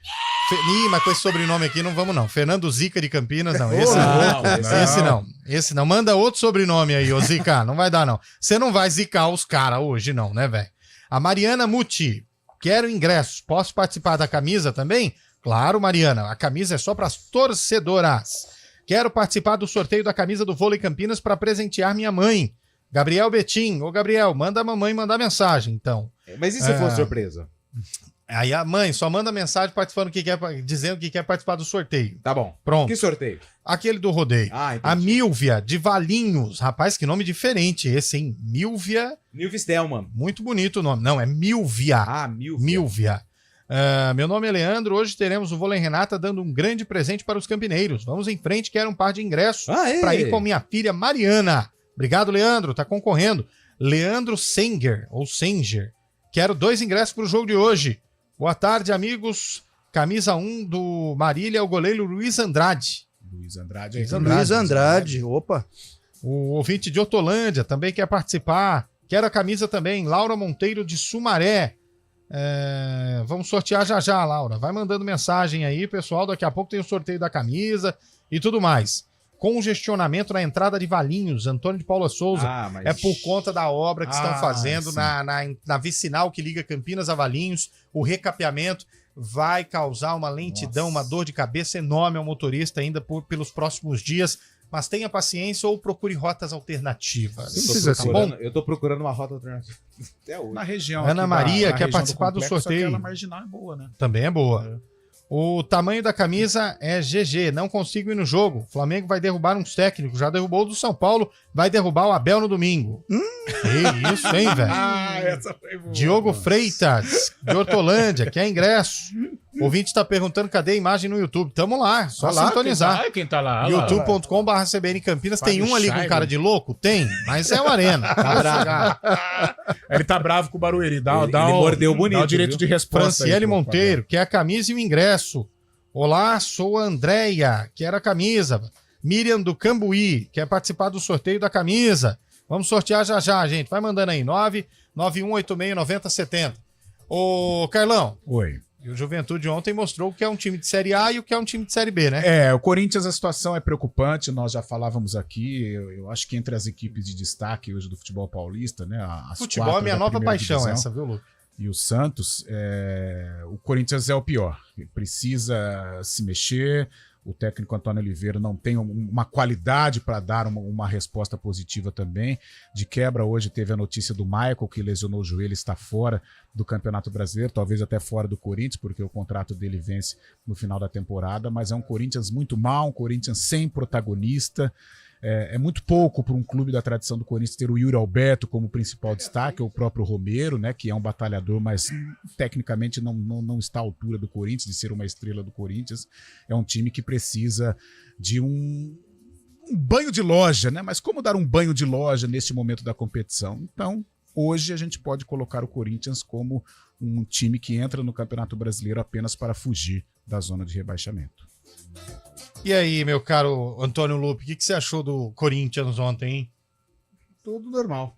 Ih, mas com esse sobrenome aqui não vamos não. Fernando Zica de Campinas, não. Esse não. Esse não. Manda outro sobrenome aí, ô Zica. Não vai dar, não. Você não vai zicar os caras hoje, não, né, velho? A Mariana Muti. Quero ingressos. Posso participar da camisa também? Claro, Mariana. A camisa é só para as torcedoras. Quero participar do sorteio da camisa do Vôlei Campinas para presentear minha mãe. Gabriel Betim. Ô, Gabriel, manda a mamãe mandar mensagem, então. Mas e se for surpresa? Aí a mãe só manda mensagem participando que quer, dizendo que quer participar do sorteio. Tá bom. Pronto. Que sorteio? Aquele do rodeio. A Milvia, de Valinhos. Rapaz, que nome diferente esse, hein? Milvia. Milvia Stelman. Muito bonito o nome. Não, é Milvia. Ah, Milvia. Milvia. Meu nome é Leandro. Hoje teremos o Vôlei Renata dando um grande presente para os campineiros. Vamos em frente, quero um par de ingressos para ir com minha filha Mariana. Obrigado, Leandro. Tá concorrendo. Leandro Senger, ou Senger. Quero 2 ingressos para o jogo de hoje. Boa tarde, amigos. Camisa 1 do Marília, o goleiro Luiz Andrade. Luiz Andrade. Luiz Andrade, opa. O ouvinte de Hortolândia também quer participar. Quero a camisa também. Laura Monteiro de Sumaré. Vamos sortear já já, Laura. Vai mandando mensagem aí, pessoal. Daqui a pouco tem o sorteio da camisa e tudo mais. Congestionamento na entrada de Valinhos, Antônio de Paula Souza. É por conta da obra que estão fazendo na vicinal que liga Campinas a Valinhos. O recapeamento vai causar uma lentidão, uma dor de cabeça enorme ao motorista ainda pelos próximos dias. Mas tenha paciência ou procure rotas alternativas. Eu tô procurando uma rota alternativa até hoje. Na região. Ana Maria quer participar do sorteio. Aquela marginal é boa, né? Também é boa. O tamanho da camisa é GG, não consigo ir no jogo. O Flamengo vai derrubar uns técnicos, já derrubou o do São Paulo, vai derrubar o Abel no domingo. Que isso, hein, velho? Essa foi boa. Diogo Freitas, de Hortolândia, quer ingresso. O ouvinte tá perguntando cadê a imagem no YouTube. Tamo lá, só Olha lá, sintonizar. quem tá lá? youtube.com/CBN Campinas. Tem um ali com Scheiber. cara de louco? Tem, mas é o Arena. Tá bravo. Ele tá bravo com o Barueri. Ele mordeu bonito, Dá o direito viu? de resposta. Franciele aí, pô, Monteiro, quer a camisa e o ingresso. Olá, sou a Andréia, quero a camisa. Miriam do Cambuí, quer participar do sorteio da camisa. Vamos sortear já, gente. Vai mandando aí, 991869070. Ô, Carlão. Oi. E o Juventude ontem mostrou o que é um time de Série A e o que é um time de Série B, né? O Corinthians, a situação é preocupante, nós já falávamos aqui, eu acho que entre as equipes de destaque hoje do futebol paulista, né? As Futebol é quatro a minha da nova primeira paixão, divisão, essa, viu, Lu? E o Santos, o Corinthians é o pior. Ele precisa se mexer. O técnico Antônio Oliveira não tem uma qualidade para dar uma resposta positiva também. De quebra, hoje teve a notícia do Michael, que lesionou o joelho, está fora do Campeonato Brasileiro, talvez até fora do Corinthians, porque o contrato dele vence no final da temporada, mas é um Corinthians muito mal, um Corinthians sem protagonista. É muito pouco para um clube da tradição do Corinthians ter o Yuri Alberto como principal destaque, ou o próprio Romero, né, que é um batalhador, mas tecnicamente não está à altura do Corinthians, de ser uma estrela do Corinthians. É um time que precisa de um banho de loja, né? Mas como dar um banho de loja neste momento da competição? Então, hoje a gente pode colocar o Corinthians como um time que entra no Campeonato Brasileiro apenas para fugir da zona de rebaixamento. E aí, meu caro Antônio Lupe, o que você achou do Corinthians ontem, hein? Tudo normal.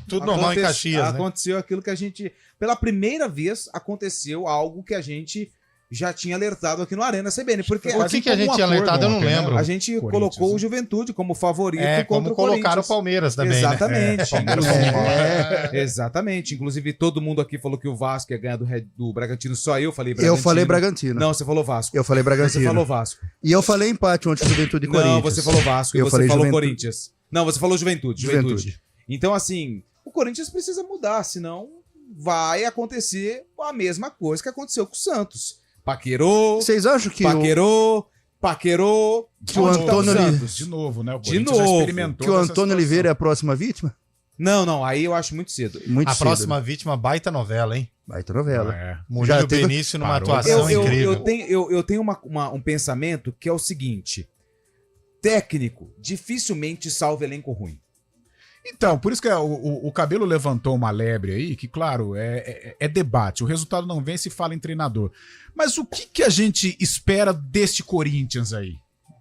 Tudo normal em Caxias, né? Aconteceu aquilo que a gente... Pela primeira vez, aconteceu algo que a gente já tinha alertado aqui no Arena CBN. Porque o que a gente tinha alertado, eu não lembro. A gente colocou o Juventude como favorito contra como o colocaram o Palmeiras também, exatamente. né? Exatamente. Inclusive, todo mundo aqui falou que o Vasco ia ganhar do Bragantino. Só eu falei Bragantino. Eu falei Bragantino. Não, você falou Vasco. Eu falei Bragantino. Você falou Vasco. E eu falei empate ontem, Juventude e Corinthians. Não, você falou Vasco eu e você falei falou Juventude. Corinthians. Não, você falou Juventude. Então, assim, o Corinthians precisa mudar, senão vai acontecer a mesma coisa que aconteceu com o Santos. Paquerou. Vocês acham que paquerou. Que o Antônio De novo, né? O De Corinthians já novo. experimentou que o essa Antônio situação. Oliveira é a próxima vítima? Não, aí eu acho muito cedo. A próxima vítima, baita novela, hein? Baita novela. Murilo Benício numa atuação incrível. Eu tenho um pensamento que é o seguinte: técnico dificilmente salva elenco ruim. Então, por isso que o Cabelo levantou uma lebre aí, que, claro, é debate. O resultado não vem se fala em treinador. Mas o que a gente espera deste Corinthians aí?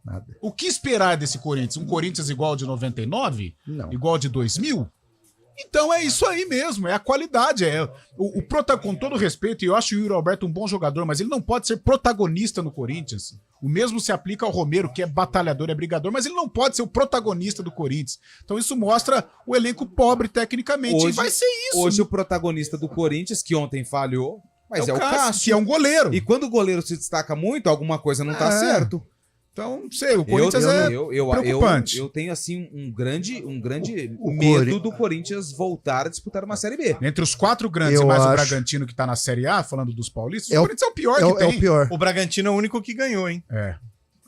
Nada. O que esperar desse Corinthians? Um Corinthians igual de 99? Não. Igual de 2000? Então é isso aí mesmo, é a qualidade. Com todo respeito, e eu acho o Yuri Alberto um bom jogador, mas ele não pode ser protagonista no Corinthians. O mesmo se aplica ao Romero, que é batalhador, é brigador, mas ele não pode ser o protagonista do Corinthians. Então isso mostra o elenco pobre tecnicamente. E vai ser isso. Hoje o protagonista do Corinthians, que ontem falhou, mas é o Cássio, que é um goleiro. E quando o goleiro se destaca muito, alguma coisa não tá certo. Então, não sei, o Corinthians preocupante. Eu tenho, assim, um grande medo do Corinthians voltar a disputar uma Série B. Entre os 4 grandes e mais o Bragantino que tá na Série A, falando dos paulistas, o Corinthians é o pior que tem. É o pior. O Bragantino é o único que ganhou, hein?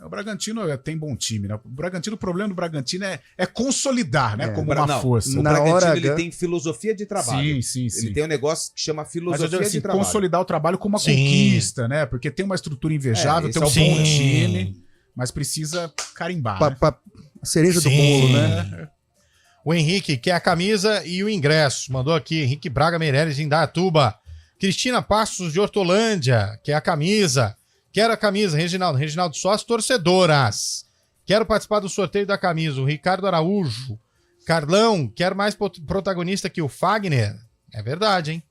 O Bragantino tem bom time, né? O problema do Bragantino é consolidar, né? Como uma força. O Bragantino ele tem filosofia de trabalho. Sim. Ele tem um negócio que chama filosofia Mas, assim, de trabalho. Consolidar o trabalho como uma conquista, né? Porque tem uma estrutura invejável, tem um bom time, mas precisa carimbar. A cereja do bolo, né? O Henrique quer a camisa e o ingresso. Mandou aqui, Henrique Braga Meireles de Indaiatuba. Cristina Passos de Hortolândia quer a camisa. Quero a camisa, Reginaldo Sócio, torcedoras. Quero participar do sorteio da camisa. O Ricardo Araújo. Carlão, quero mais protagonista que o Fagner. É verdade, hein?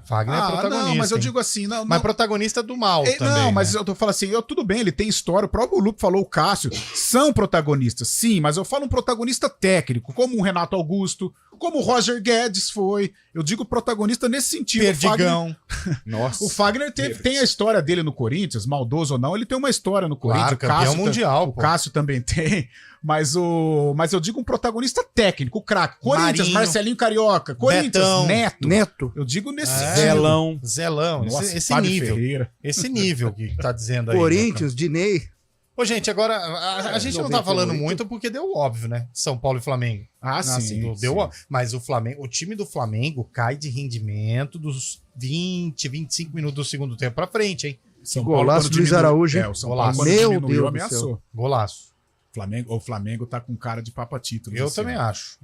Fagner é protagonista. Não, mas eu digo assim... Mas protagonista do mal também. Não, mas né? eu tô falando assim, tudo bem, ele tem história, o próprio Lupe falou, o Cássio, são protagonistas, sim, mas eu falo um protagonista técnico, como o Renato Augusto, como o Roger Guedes foi. Eu digo protagonista nesse sentido. Perdigão. Nossa. O Fagner tem a história dele no Corinthians, maldoso ou não, ele tem uma história no Corinthians. Claro, campeão mundial. O Cássio também tem. Mas eu digo um protagonista técnico, o craque. Corinthians, Marinho, Marcelinho Carioca, Corinthians, Betão, Neto. Eu digo nesse Zelão. Nossa, esse nível. Ferreira. Esse nível que tá dizendo aí. Corinthians, Dinei. Ô, gente, agora, a gente não tá falando muito porque deu óbvio, né? São Paulo e Flamengo. Sim. Deu óbvio. Mas o time do Flamengo cai de rendimento dos 20, 25 minutos do segundo tempo pra frente, hein? Golaço do Luiz Araújo. O São Paulo, quando Meu diminuiu, Deus do ameaçou. céu. Golaço. O Flamengo tá com cara de papa-título. Eu também acho.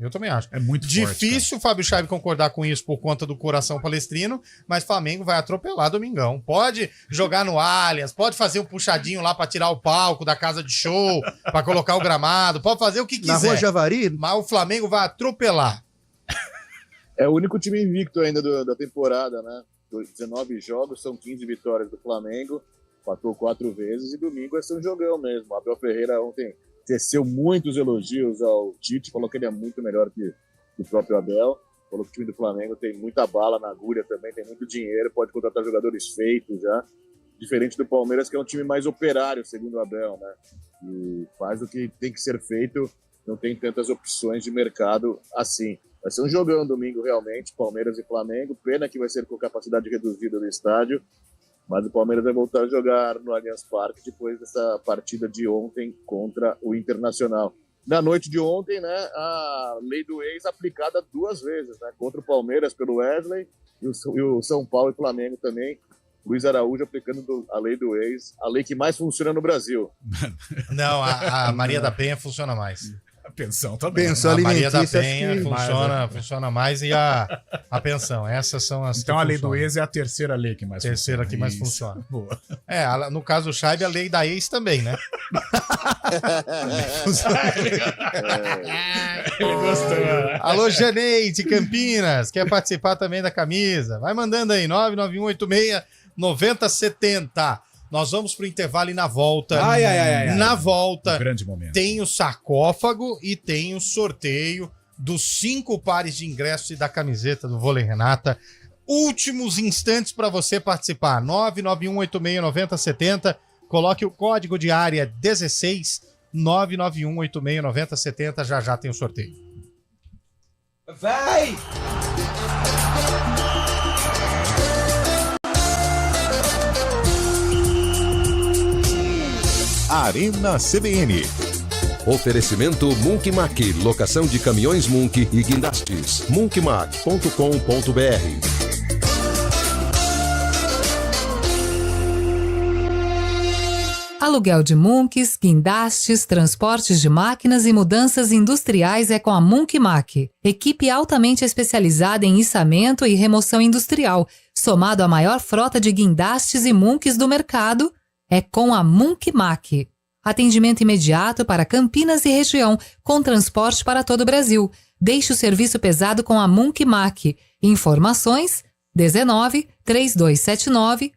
É muito difícil o Fábio Scheibe concordar com isso por conta do coração palestrino, mas Flamengo vai atropelar domingão. Pode jogar no Allianz, pode fazer um puxadinho lá pra tirar o palco da casa de show, pra colocar o gramado, pode fazer o que quiser. Na Rua Javari? Mas o Flamengo vai atropelar. É o único time invicto ainda da temporada, né? 19 jogos, são 15 vitórias do Flamengo, empatou 4 vezes e domingo vai ser um jogão mesmo. Abel Ferreira ontem teceu muitos elogios ao Tite, falou que ele é muito melhor que o próprio Abel, falou que o time do Flamengo tem muita bala na agulha também, tem muito dinheiro, pode contratar jogadores feitos já, diferente do Palmeiras, que é um time mais operário, segundo o Abel, né? E faz o que tem que ser feito, não tem tantas opções de mercado assim. Vai ser um jogão domingo realmente, Palmeiras e Flamengo, pena que vai ser com capacidade reduzida do estádio, mas o Palmeiras vai voltar a jogar no Allianz Parque depois dessa partida de ontem contra o Internacional. Na noite de ontem, né, a lei do ex aplicada 2 vezes, né, contra o Palmeiras pelo Wesley e o São Paulo e Flamengo também. Luiz Araújo aplicando a lei do ex, a lei que mais funciona no Brasil. Não, a Maria da Penha funciona mais. A pensão também. Pensão a Maria da alimentícia, Penha acho que funciona mais e a pensão. Essas são as Então que a lei do funcionam. ex é a terceira lei que mais Terceira funciona. que mais Isso. funciona. Boa. No caso do Scheibe, a lei da ex também, né? Alô, Janeide, Campinas, quer participar também da camisa? Vai mandando aí, 99186-9070. Nós vamos pro intervalo e na volta. Na volta, Um grande momento. tem o sarcófago e tem o sorteio dos 5 pares de ingressos e da camiseta do Vôlei Renata. Últimos instantes para você participar. 991869070. Coloque o código de área 16 991869070. Já tem o sorteio. Vai! Arena CBN. Oferecimento Munk Mac, locação de caminhões Munk e guindastes. munkmac.com.br. Aluguel de Munks, guindastes, transportes de máquinas e mudanças industriais é com a Munk Mac. Equipe altamente especializada em içamento e remoção industrial, somado à maior frota de guindastes e Munks do mercado, é com a Munk Mac. Atendimento imediato para Campinas e região, com transporte para todo o Brasil. Deixe o serviço pesado com a Munk Mac. Informações 19 3279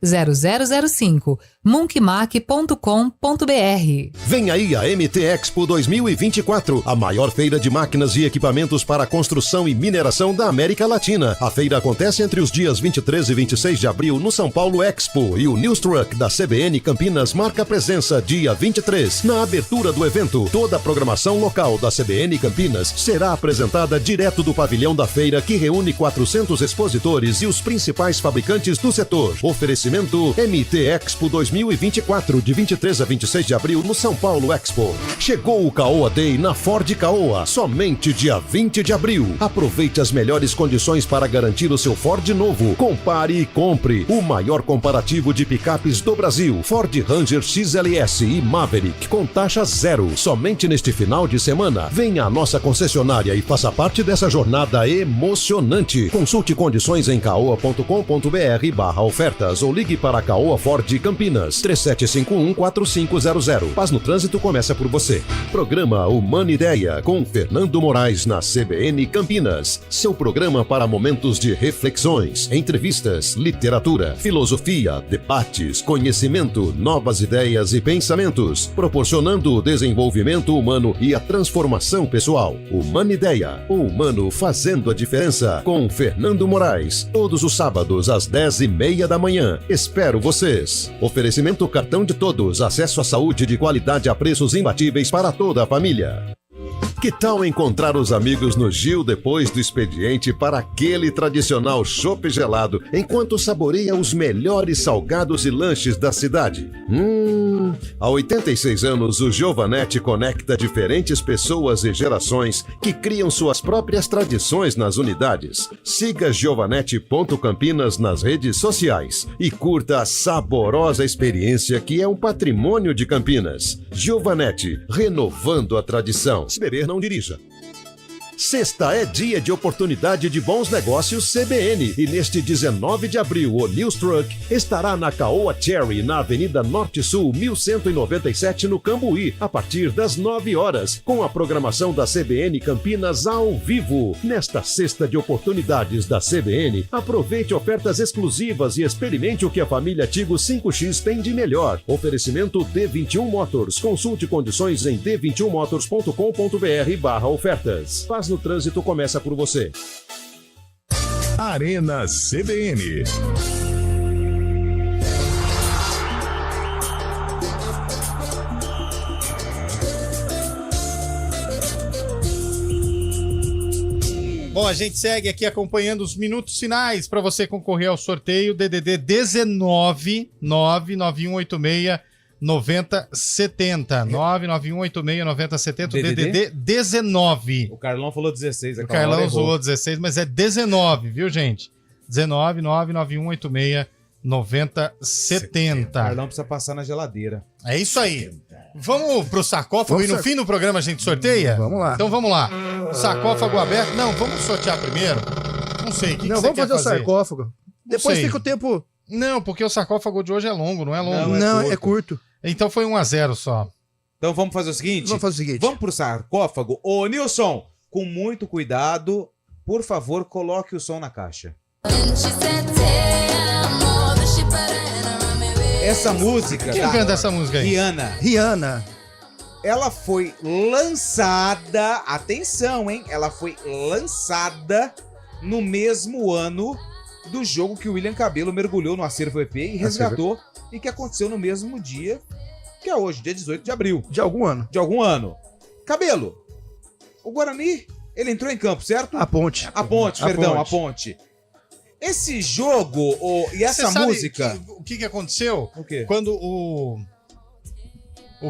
0005 munkmac.com.br. Vem aí a MT Expo 2024, a maior feira de máquinas e equipamentos para construção e mineração da América Latina. A feira acontece entre os dias 23 e 26 de abril no São Paulo Expo e o News Truck da CBN Campinas marca presença dia 23. Na abertura do evento, toda a programação local da CBN Campinas será apresentada direto do pavilhão da feira, que reúne 400 expositores e os principais fabricantes do setor. Oferecimento MT Expo 2024, de 23 a 26 de abril no São Paulo Expo. Chegou o Caoa Day na Ford Caoa, somente dia 20 de abril. Aproveite as melhores condições para garantir o seu Ford novo. Compare e compre o maior comparativo de picapes do Brasil. Ford Ranger XLS e Maverick com taxa zero. Somente neste final de semana. Venha à nossa concessionária e faça parte dessa jornada emocionante. Consulte condições em caoa.com.br/ofertas ou ligue para a Caoa Ford Campinas 3751-4500. Paz no trânsito começa por você. Programa Humana Ideia com Fernando Moraes na CBN Campinas. Seu programa para momentos de reflexões, entrevistas, literatura, filosofia, debates, conhecimento, novas ideias e pensamentos, proporcionando o desenvolvimento humano e a transformação pessoal. Humana Ideia, o humano fazendo a diferença, com Fernando Moraes, todos os sábados às 10h30 da manhã. Espero vocês. Oferecimento Cartão de Todos, acesso à saúde de qualidade a preços imbatíveis para toda a família. Que tal encontrar os amigos no Gil depois do expediente para aquele tradicional chopp gelado, enquanto saboreia os melhores salgados e lanches da cidade? Há 86 anos, o Giovanetti conecta diferentes pessoas e gerações que criam suas próprias tradições nas unidades. Siga giovanetti.campinas nas redes sociais e curta a saborosa experiência que é um patrimônio de Campinas. Giovanetti, renovando a tradição. Se beber, não dirija. Sexta é dia de oportunidade de bons negócios CBN e neste 19 de abril o News Truck estará na Caoa Cherry, na Avenida Norte Sul 1197 no Cambuí, a partir das 9 horas, com a programação da CBN Campinas ao vivo. Nesta sexta de oportunidades da CBN, aproveite ofertas exclusivas e experimente o que a família Tigo 5X tem de melhor. Oferecimento D21 Motors. Consulte condições em d21motors.com.br/ofertas. Paz no trânsito começa por você. Arena CBN. Bom, a gente segue aqui acompanhando os minutos finais para você concorrer ao sorteio DDD 19 99186 9070. 991869070, DDD 19. O Carlão falou 16. O Carlão usou 16, mas é 19, viu, gente? 19 99186 9070. O Carlão precisa passar na geladeira. É isso aí. Vamos pro sarcófago e no fim do programa a gente sorteia? Vamos lá. Então vamos lá. Sarcófago aberto. Não, vamos sortear primeiro. Não sei. O que não, você vamos quer fazer o sarcófago. Depois fica o tempo. Não, porque o sarcófago de hoje é longo, não é longo? Não, é curto. Então foi 1-0 só. Então vamos fazer o seguinte? Vamos pro sarcófago. Ô, Nilson, com muito cuidado, por favor, coloque o som na caixa. Essa música... Quem canta essa música aí? Rihanna. Ela foi lançada... Atenção, hein? Ela foi lançada no mesmo ano do jogo que o William Cabelo mergulhou no acervo EP e resgatou, e que aconteceu no mesmo dia que é hoje, dia 18 de abril. De algum ano. De algum ano. Cabelo, o Guarani, ele entrou em campo, certo? A Ponte. A Ponte. Esse jogo e essa música... O que aconteceu? O quê? Quando o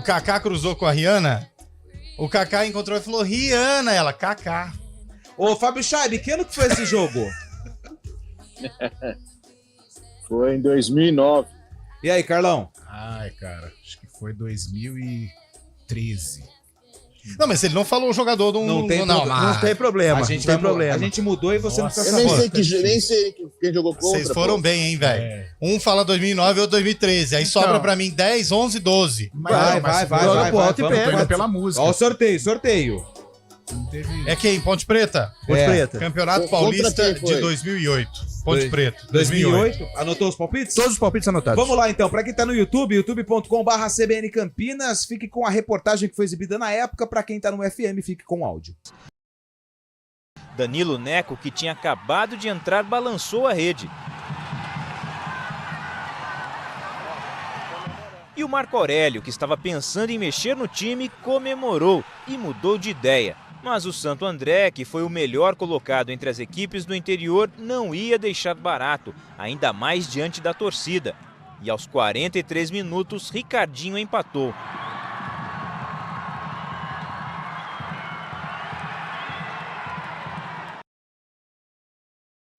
Kaká cruzou com a Rihanna, o Kaká encontrou e falou, Rihanna, ela, Kaká. Ô, Fábio Chaib, que ano que foi esse jogo? Foi em 2009. E aí, Carlão? Ai, cara, acho que foi 2013. Não, mas ele não falou o jogador do... Não tem problema. A gente mudou e você não precisa saber. saber. Nem sei quem jogou contra. Vocês foram bem, hein, velho? Um fala 2009 e outro 2013. Aí sobra pra mim 10, 11, 12. Vai. Vamos pela música. Ó o sorteio. É quem? Ponte Preta? Ponte Preta. Campeonato Paulista de 2008. Ponte Preta. 2008. Anotou os palpites? Todos os palpites anotados. Vamos lá, então. Pra quem tá no YouTube, youtube.com/CBN Campinas, fique com a reportagem que foi exibida na época. Pra quem tá no FM, fique com o áudio. Danilo Neco, que tinha acabado de entrar, balançou a rede. E o Marco Aurélio, que estava pensando em mexer no time, comemorou e mudou de ideia. Mas o Santo André, que foi o melhor colocado entre as equipes do interior, não ia deixar barato, ainda mais diante da torcida. E aos 43 minutos, Ricardinho empatou.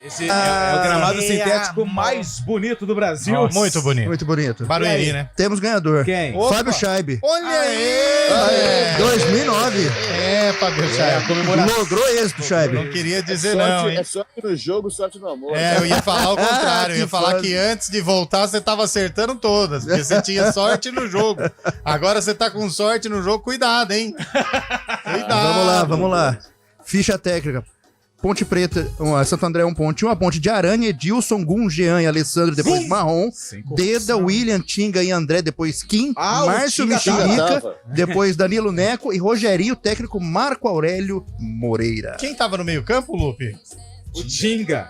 Esse é o gramado sintético mais bonito do Brasil. Oh, muito bonito. Muito bonito. Barueri, né? Temos ganhador. Quem? Fábio Chaib. Olha aí! 2009. Fábio Chaib. Logrou êxito, Chaib. Não queria dizer não, hein? É sorte no jogo, sorte no amor. Eu ia falar o contrário. Eu ia falar que antes de voltar você tava acertando todas, porque você tinha sorte no jogo. Agora você tá com sorte no jogo, cuidado, hein? Cuidado. Vamos lá. Ficha técnica. Ponte Preta, Santo André um ponte, uma ponte de Aranha, Edilson, Gum, Jean e Alessandro, depois Marrom, Deda, William, Tinga e André, depois Kim, Márcio Mexerica, depois Danilo Neco e Rogerinho, técnico Marco Aurélio Moreira. Quem tava no meio campo, Lupe? O Tinga.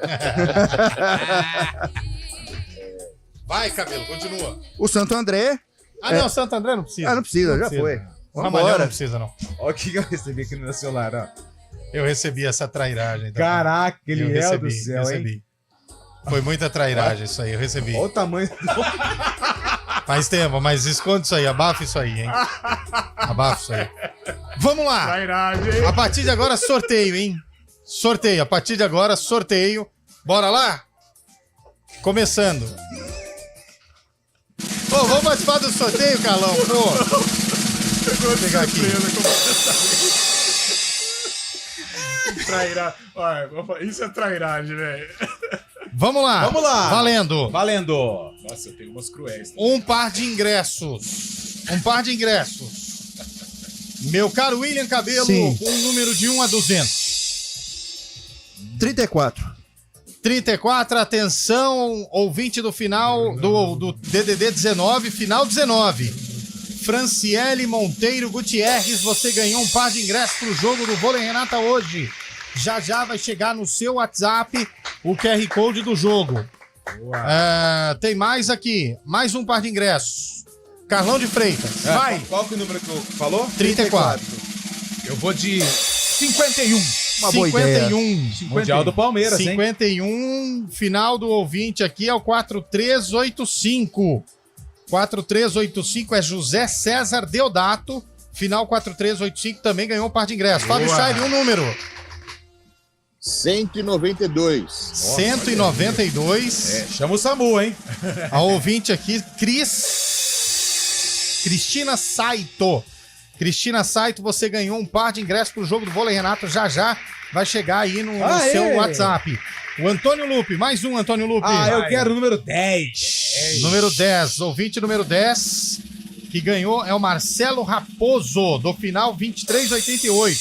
Vai, Cabelo, continua. O Santo André... Não, Santo André não precisa. Não precisa, já foi. Ramalhão não precisa, não. Olha o que eu recebi aqui no meu celular, ó. Eu recebi essa trairagem. Caraca, ele é do céu, hein? Foi muita trairagem isso aí, eu recebi. Olha o tamanho. Faz tempo, mas esconde isso aí, abafa isso aí, hein? Abafa isso aí. Vamos lá! Trairagem, hein? A partir de agora, sorteio, hein? Sorteio, a partir de agora, sorteio. Bora lá? Começando. Pô, vamos participar do sorteio, Carlão, pô. Vou pegar aqui. Isso é trairagem, velho. Vamos lá. Vamos lá. Valendo. Valendo. Nossa, eu tenho umas cruéis. Um par de ingressos. Meu caro William Cabelo, Sim. um número de 1 a 200. 34. 34, atenção, ouvinte do final do DDD 19, final 19. Franciele Monteiro Gutierrez, você ganhou um par de ingressos pro jogo do Vôlei Renata hoje. Já vai chegar no seu WhatsApp o QR Code do jogo. Tem mais aqui, mais um par de ingressos. Carlão de Freitas, vai. Qual que é o número que eu falou? 34. Eu vou de 51. Uma boa ideia. 51. Mundial do Palmeiras, 51, hein? Final do ouvinte aqui é o 4385. 4385 é José César Deodato. Final 4385 também ganhou um par de ingressos. Fábio Chaire, um número. 192. 192. Chama o SAMU, hein? A ouvinte aqui, Cristina Saito. Cristina Saito, você ganhou um par de ingressos pro jogo do Vôlei Renato. Já vai chegar aí no seu WhatsApp. O Antônio Lupe, mais um Antônio Lupe. Eu quero o número 10. Número 10, ouvinte número 10, que ganhou é o Marcelo Raposo, do final 2388.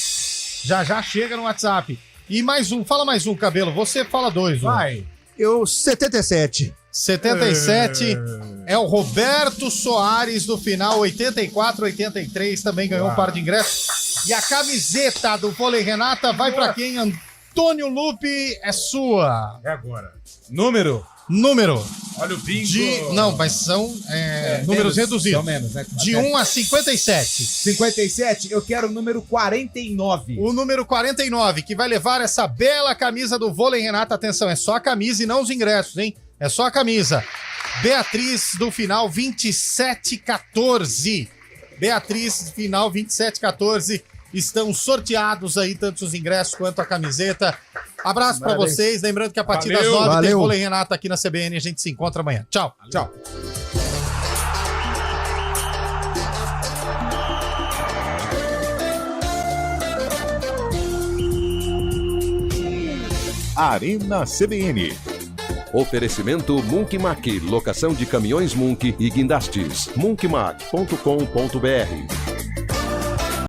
Já chega no WhatsApp. E mais um, fala mais um, Cabelo. Você fala dois. Vai. Eu, 77. 77 é o Roberto Soares, do final 8483, também ganhou um par de ingressos. E a camiseta do Vôlei Renata vai pra quem? Antônio Lupe, é sua. É agora. Número. Olha o bingo. Não, mas são números reduzidos. São menos, né? De 1 a 57. 57, eu quero o número 49. O número 49, que vai levar essa bela camisa do Vôlei Renata. Atenção, é só a camisa e não os ingressos, hein? É só a camisa. Beatriz, do final 2714. Beatriz, final 2714. Estão sorteados aí tanto os ingressos quanto a camiseta. Abraço pra vocês. Lembrando que a partir das 9 tem Vôlei Renata aqui na CBN. A gente se encontra amanhã. Tchau. Tchau. Arena CBN. Oferecimento Munkmac, locação de caminhões Munk e guindastes. munkmac.com.br